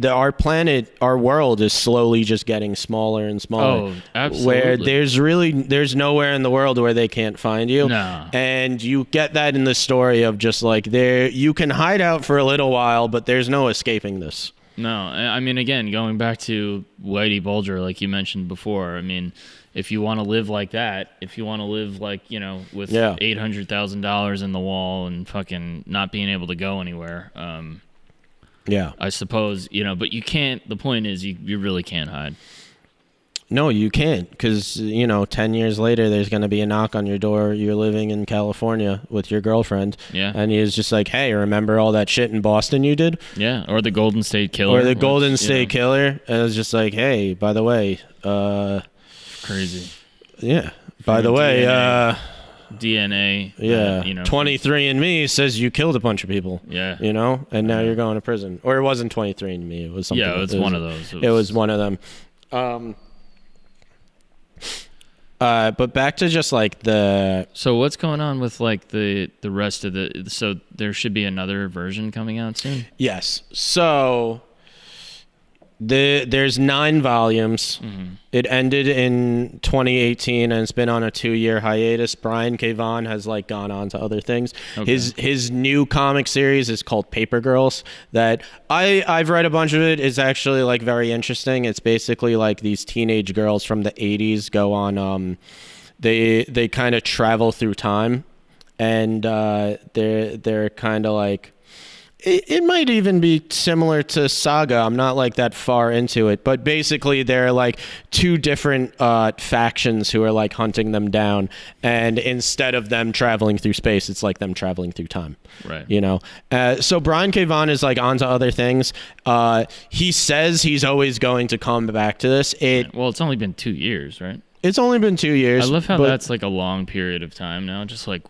our planet, our world is slowly just getting smaller and smaller. Oh, absolutely. Where there's nowhere in the world where they can't find you. No. And you get that in the story of just like you can hide out for a little while, but there's no escaping this. No, I mean, again, going back to Whitey Bulger, like you mentioned before, I mean, if you want to live like that, if you want to live like, you know, with $800,000 in the wall and fucking not being able to go anywhere, I suppose, you know, but you can't, the point is you really can't hide. No, you can't, because, you know, 10 years later, there's going to be a knock on your door. You're living in California with your girlfriend. Yeah. And he's just like, hey, remember all that shit in Boston you did? Yeah, or the Golden State Killer. Or the Golden State Killer. And it's just like, hey, by the way. Crazy. Yeah. By the way, DNA. Yeah. You know, 23andMe says you killed a bunch of people. Yeah. You know? And now you're going to prison. Or it wasn't 23andMe. It was something. Yeah, it's one of those. It was one of them. But back to just like So what's going on with like the rest of so there should be another version coming out soon? Yes. So there's 9 volumes. Mm-hmm. It ended in 2018 and it's been on a 2-year hiatus. Brian K Vaughan has like gone on to other things. Okay. His new comic series is called Paper Girls that I've read a bunch of it. It's actually like very interesting. It's basically like these teenage girls from the 80s go on they kind of travel through time, and they're kind of like It might even be similar to Saga. I'm not like that far into it, but basically there are like two different factions who are like hunting them down, and instead of them traveling through space, it's like them traveling through time. Right. You know. So Brian K Vaughan is like onto other things. He says he's always going to come back to this. Well, it's only been 2 years, right? It's only been 2 years. I love how that's like a long period of time now. Just like,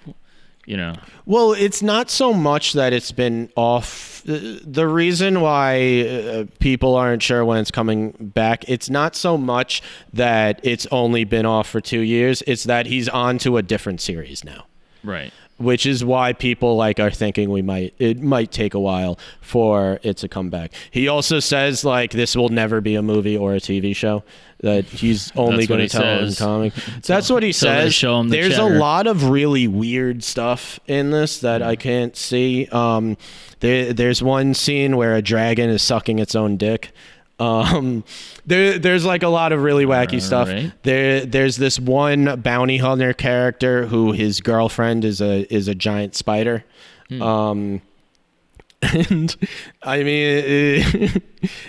you know. Well, it's not so much that it's been off. The reason why people aren't sure when it's coming back, it's not so much that it's only been off for 2 years. It's that he's on to a different series now. Right. Which is why people like are thinking it might take a while for it to come back. He also says like this will never be a movie or a TV show. That he's only going to tell in comic. That's what he says. Show him There's a lot of really weird stuff in this that I can't see. There's one scene where a dragon is sucking its own dick. There's like a lot of really wacky stuff. Right. There's this one bounty hunter character who his girlfriend is a giant spider. And I mean,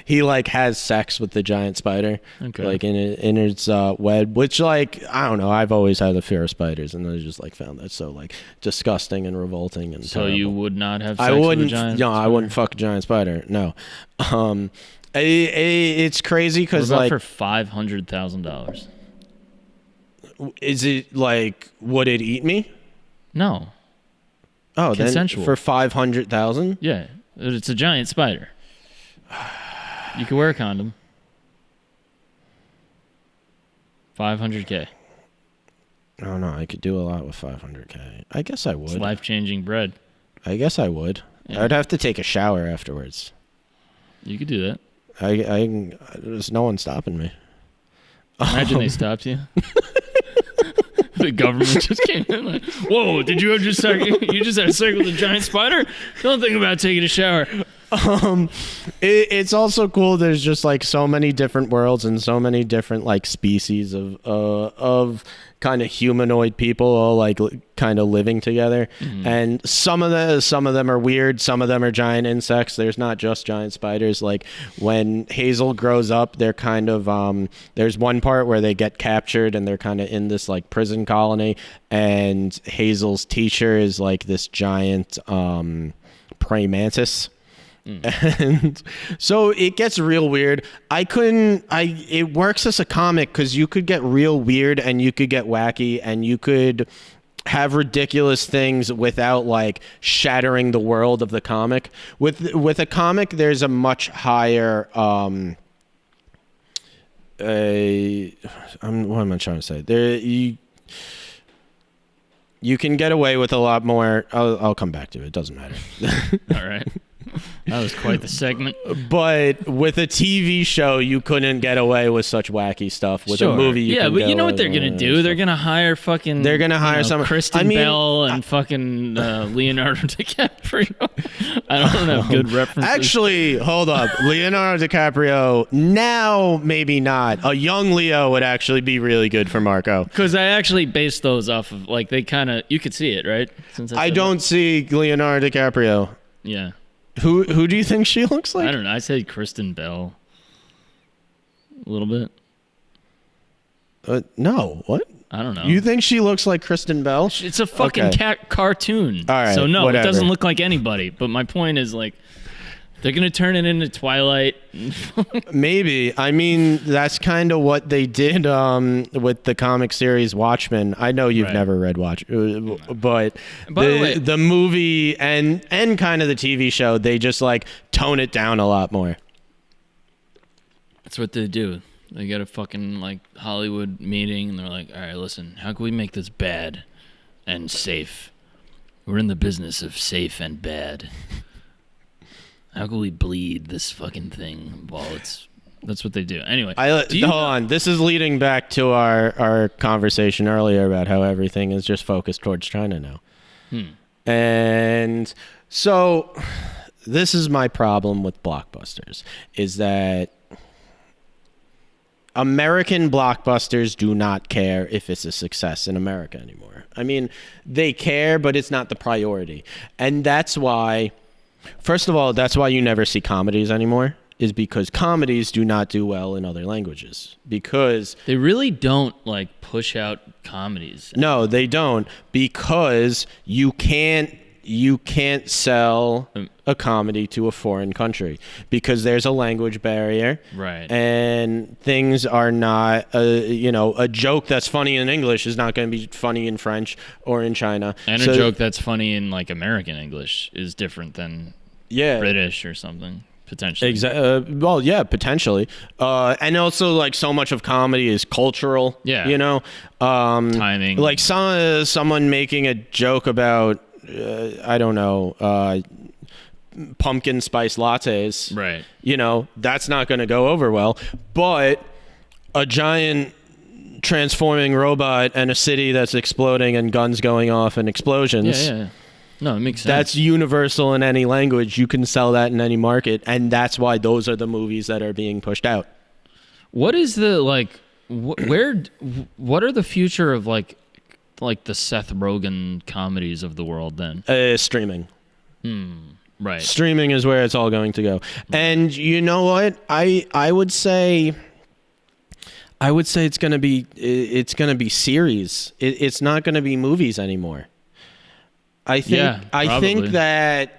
he like has sex with the giant spider, like in its web, which like I don't know. I've always had a fear of spiders, and I just like found that so like disgusting and revolting and. So terrible. you would not have sex with a giant spider? I wouldn't fuck a giant spider. No. It's crazy because like for $500,000. Is it like would it eat me? No. Oh, consensual. Then for 500,000? Yeah, it's a giant spider. You can wear a condom. $500K. I don't know. I could do a lot with 500K. I guess I would. It's life-changing bread. I guess I would. Yeah. I'd have to take a shower afterwards. You could do that. There's no one stopping me. Imagine they stopped you. The government just came in like, whoa, did you just had a sex with a giant spider? Don't think about taking a shower. It's also cool. There's just like so many different worlds and so many different like species of kind of humanoid people all like kind of living together. Mm-hmm. And some of them are weird. Some of them are giant insects. There's not just giant spiders. Like when Hazel grows up, they're kind of there's one part where they get captured and they're kind of in this like prison colony, and Hazel's teacher is like this giant praying mantis. And so it gets real weird. It works as a comic because you could get real weird and you could get wacky and you could have ridiculous things without like shattering the world of the comic. With a comic, there's a much higher what am I trying to say? You can get away with a lot more. I'll come back to it. It doesn't matter. All right. That was quite the segment. But with a TV show, you couldn't get away with such wacky stuff. With a movie, but you know what they're gonna do? They're gonna hire fucking. They're gonna hire someone. Kristen Bell and fucking Leonardo DiCaprio. I don't have good references. Actually, hold up. Leonardo DiCaprio now, maybe not. A young Leo would actually be really good for Marko. Because I actually based those off of like they kind of you could see it, right? I don't see Leonardo DiCaprio. Yeah. Who do you think she looks like? I don't know. I said Kristen Bell. A little bit. No. What? I don't know. You think she looks like Kristen Bell? It's a fucking cartoon. All right. So no, whatever. It doesn't look like anybody. But my point is like, they're gonna turn it into Twilight. Maybe. I mean, that's kind of what they did with the comic series Watchmen. I know you've never read Watchmen, but the movie and kind of the TV show, they just like tone it down a lot more. That's what they do. They get a fucking like Hollywood meeting and they're like, all right, listen, how can we make this bad and safe? We're in the business of safe and bad. How can we bleed this fucking thing while it's... That's what they do. Anyway. Hold on. This is leading back to our conversation earlier about how everything is just focused towards China now. And so this is my problem with blockbusters, is that American blockbusters do not care if it's a success in America anymore. I mean, they care, but it's not the priority. And that's why First of all, that's why you never see comedies anymore, is because comedies do not do well in other languages. Because They really don't like push out comedies. no, they don't, because you can't sell a comedy to a foreign country because there's a language barrier, Right. and things are not a joke that's funny in English is not going to be funny in French or in China, And So- a joke that's funny in like American English is different than British or something, potentially. Well, yeah, potentially. And also, like, so much of comedy is cultural. Yeah. You know, Timing. like someone making a joke about I don't know, pumpkin spice lattes. Right. You know, that's not going to go over well. But a giant transforming robot and a city that's exploding and guns going off and explosions. Yeah. No, it makes sense. That's universal in any language. You can sell that in any market, and that's why those are the movies that are being pushed out. What is the like? What are the future of like the Seth Rogen comedies of the world then? Streaming. Right. Streaming is where it's all going to go. And you know what? I would say it's gonna be series. It's not gonna be movies anymore. I think that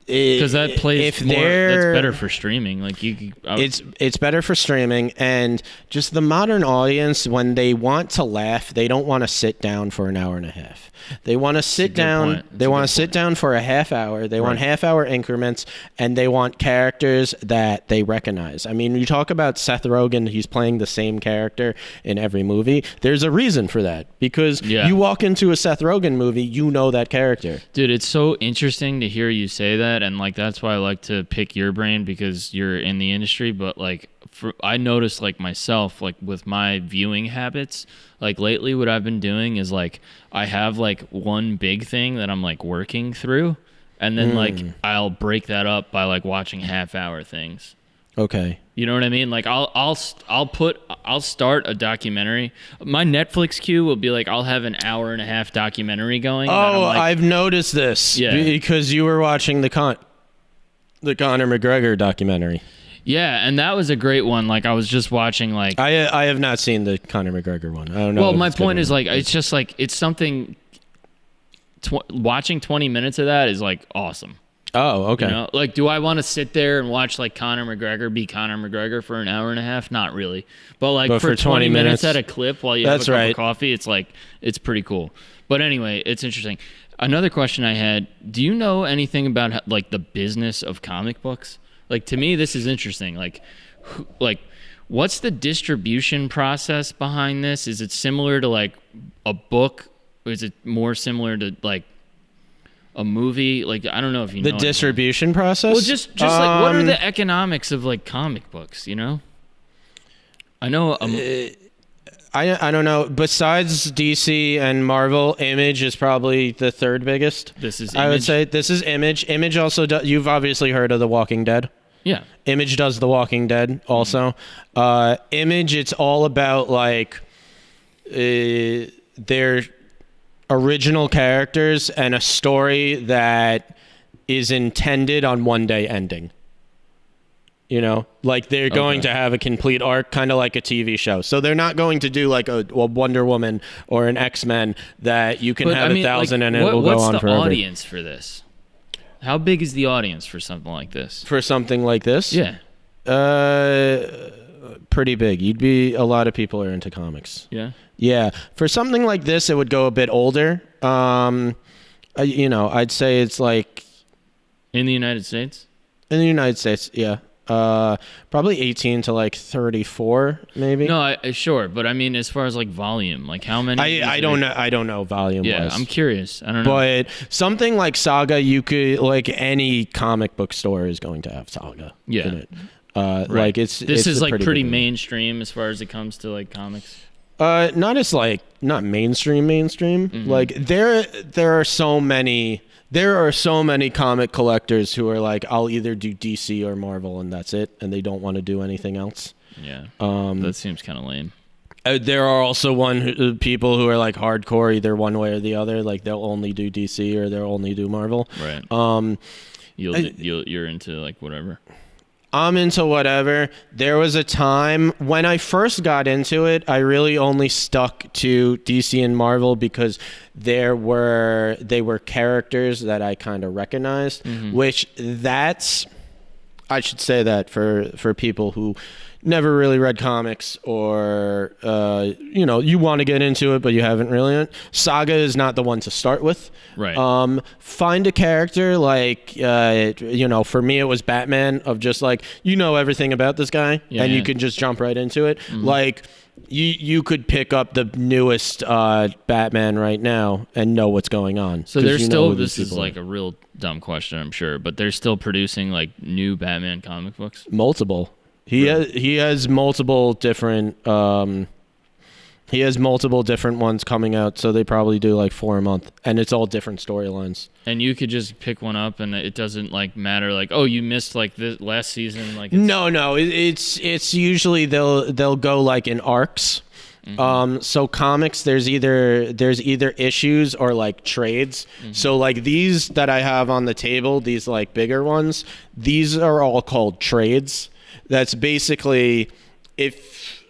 Because that plays if more. they're That's better for streaming. Like it's better for streaming, and just the modern audience, when they want to laugh, they don't want to sit down for an hour and a half. They want to sit down. They want to sit down for a half hour. They want half-hour increments, and they want characters that they recognize. I mean, you talk about Seth Rogen; he's playing the same character in every movie. There's a reason for that, because you walk into a Seth Rogen movie, you know that character. Dude, it's so interesting to hear you say that, and like that's why I like to pick your brain, because you're in the industry. But like, I noticed like myself, like with my viewing habits, like lately what I've been doing is like I have like one big thing that I'm like working through, and then like I'll break that up by like watching half-hour things. Okay. You know what I mean? Like I'll start a documentary. My Netflix queue will be like I'll have an hour and a half documentary going. Oh, like, I've noticed this because you were watching the Conor McGregor documentary. Yeah, and that was a great one. Like I was just watching like I have not seen the Conor McGregor one. I don't know. Well, my point is like it's just like it's something. Watching 20 minutes of that is like awesome. Oh, okay. You know? Like, do I want to sit there and watch like Conor McGregor be Conor McGregor for an hour and a half? Not really. But like for 20 minutes at a clip while you have a cup of coffee, it's like it's pretty cool. But anyway, it's interesting. Another question I had: do you know anything about like the business of comic books? Like to me, this is interesting. Like what's the distribution process behind this? Is it similar to like a book, or is it more similar to like a movie? Like I don't know if you know the distribution process. Well, just like what are the economics of like comic books? You know, I know. I don't know. Besides DC and Marvel, Image is probably the third biggest. This is I would say this is Image. Image also you've obviously heard of The Walking Dead. Yeah. Image does The Walking Dead also. Image, it's all about like their original characters and a story that is intended on one day ending. You know, like they're going to have a complete arc, kind of like a TV show. So they're not going to do like a Wonder Woman or an X-Men that you can have 1,000 and it will go on forever. What's the audience for this? How big is the audience for something like this? For something like this? Yeah. Pretty big. A lot of people are into comics. Yeah. Yeah. For something like this, it would go a bit older. I'd say it's like in the United States? In the United States, yeah. Probably 18 to like 34, maybe. No, sure, but I mean, as far as like volume, like how many? I don't know. I don't know volume. Yeah, I'm curious. I don't know. But something like Saga, you could like any comic book store is going to have Saga. Yeah. In it. Like this is like pretty mainstream as far as it comes to like comics. Not mainstream. Mm-hmm. Like there are so many. There are so many comic collectors who are like, I'll either do DC or Marvel, and that's it, and they don't want to do anything else. Yeah, that seems kind of lame. There are also people who are like hardcore, either one way or the other. Like they'll only do DC or they'll only do Marvel. Right. you're into like whatever? I'm into whatever. There was a time when I first got into it, I really only stuck to DC and Marvel because they were characters that I kind of recognized, which I should say that for people who never really read comics or, you want to get into it, but you haven't really. Saga is not the one to start with. Right. Find a character like, for me, it was Batman, of just like, everything about this guy and you can just jump right into it. Like you could pick up the newest Batman right now and know what's going on. So there's still, this is like a real dumb question, I'm sure, but they're still producing like new Batman comic books? Multiple. He has multiple different ones coming out, so they probably do like 4 a month, and it's all different storylines. And you could just pick one up, and it doesn't like matter. Like, oh, you missed like this last season. Like, no, it's usually they'll go like in arcs. So comics, there's either issues or like trades. So like these that I have on the table, these like bigger ones, these are all called trades. That's basically, if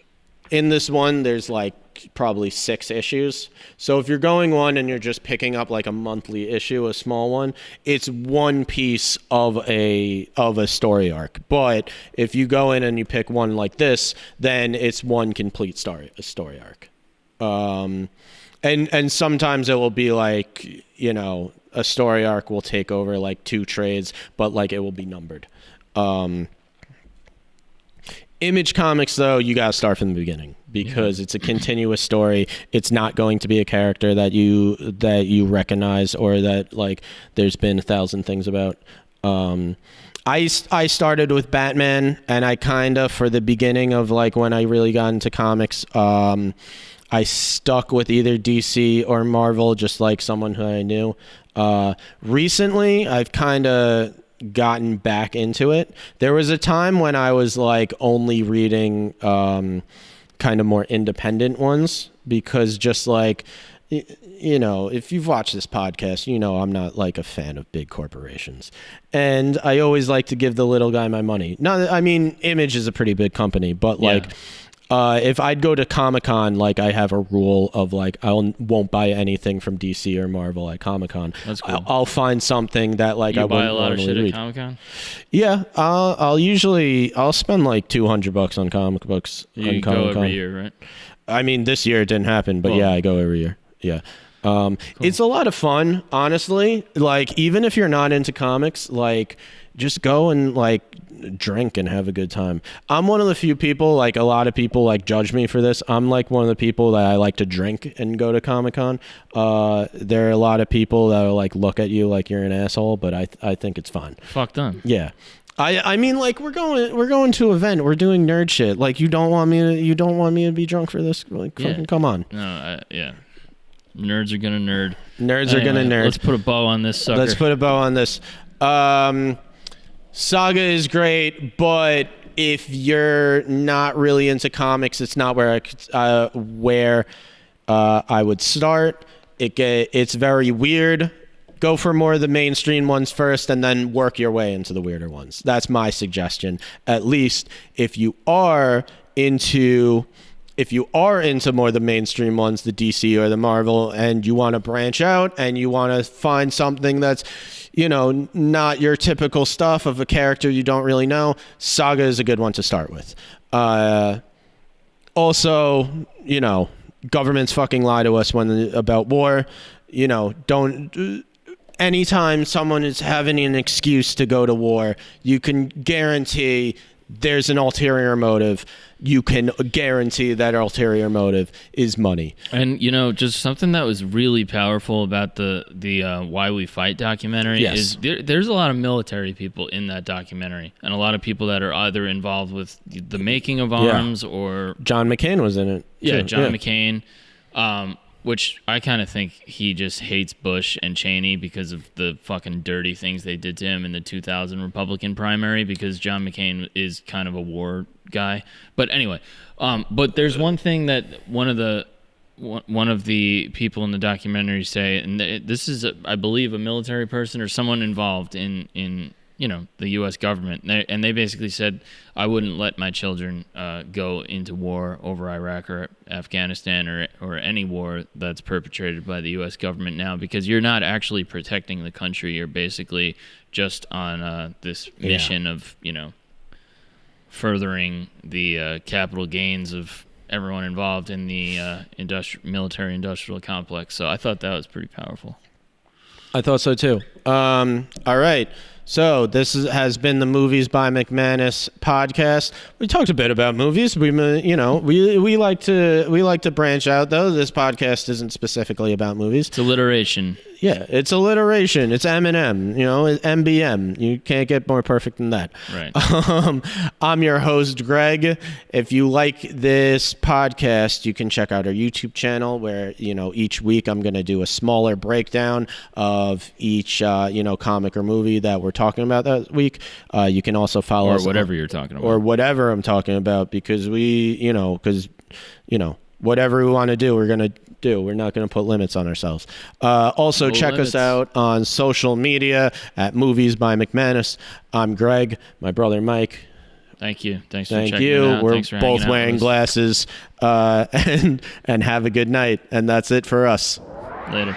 in this one there's like probably 6 issues. So if you're going one and you're just picking up like a monthly issue, a small one, it's one piece of a story arc. But if you go in and you pick one like this, then it's one complete story arc. And sometimes it will be like, a story arc will take over like 2 trades, but like it will be numbered. Image Comics, though, you gotta start from the beginning because it's a continuous story. It's not going to be a character that you recognize or that like there's been 1,000 things about. I started with Batman, and I kind of, for the beginning of like when I really got into comics, I stuck with either DC or Marvel, just like someone who I knew. Recently, I've kind of gotten back into it. There was a time when I was like only reading kind of more independent ones because just like if you've watched this podcast, I'm not like a fan of big corporations, and I always like to give the little guy my money. Image is a pretty big company, but like if I'd go to Comic-Con, like I have a rule of like I won't buy anything from DC or Marvel at Comic-Con. That's cool. I'll find something that like I buy wouldn't a lot of shit read. at Comic-Con. Yeah, I'll spend like $200 on comic books. You go every year, right? I mean, this year it didn't happen, but yeah, I go every year. Yeah. Cool. It's a lot of fun, honestly. Like, even if you're not into comics, like, just go and like drink and have a good time. I'm one of the few people, like a lot of people like judge me for this. I'm like one of the people that I like to drink and go to Comic-Con. There are a lot of people that will like look at you like you're an asshole, but I think it's fun. Fuck them. Yeah. I mean, like we're going to an event. We're doing nerd shit. Like you don't want me to be drunk for this. Like fucking come on. No, yeah. Nerds are gonna nerd. Nerds are gonna nerd. Let's put a bow on this sucker. Let's put a bow on this. Saga is great, but if you're not really into comics, it's not where I would start. It's very weird. Go for more of the mainstream ones first, and then work your way into the weirder ones. That's my suggestion. At least if you are into more of the mainstream ones, the DC or the Marvel, and you want to branch out and you want to find something that's, not your typical stuff of a character you don't really know, Saga is a good one to start with. Also, governments fucking lie to us about war. Anytime someone is having an excuse to go to war, you can guarantee there's an ulterior motive. You can guarantee that ulterior motive is money. And just something that was really powerful about the Why We Fight documentary is there's a lot of military people in that documentary, and a lot of people that are either involved with the making of arms or John McCain was in it. Yeah, John McCain, which I kind of think he just hates Bush and Cheney because of the fucking dirty things they did to him in the 2000 Republican primary, because John McCain is kind of a war guy. But anyway, but there's one thing that one of the one of the people in the documentary say, and this is, I believe, a military person or someone involved in the U.S. government, and they basically said, I wouldn't let my children go into war over Iraq or Afghanistan or any war that's perpetrated by the U.S. government now, because you're not actually protecting the country. You're basically just on this mission of, furthering the capital gains of everyone involved in the military-industrial complex. So I thought that was pretty powerful. I thought so too. All right. So this has been the Movies by McManus podcast. We talked a bit about movies. We like to branch out though. This podcast isn't specifically about movies. It's alliteration. Yeah, it's alliteration. It's Eminem. MBM. You can't get more perfect than that. Right. I'm your host, Greg. If you like this podcast, you can check out our YouTube channel where, each week I'm going to do a smaller breakdown of each, comic or movie that we're talking about that week. You can also follow us. Or whatever you're talking about. Or whatever I'm talking about, because whatever we want to do, we're going to do. We're not going to put limits on ourselves. Also, check us out on social media at Movies by McManus. I'm Greg, my brother Mike. Thank you. Thanks for Thank checking you. it out. We're Thanks for both hanging out wearing with us. glasses, and have a good night. And that's it for us. Later.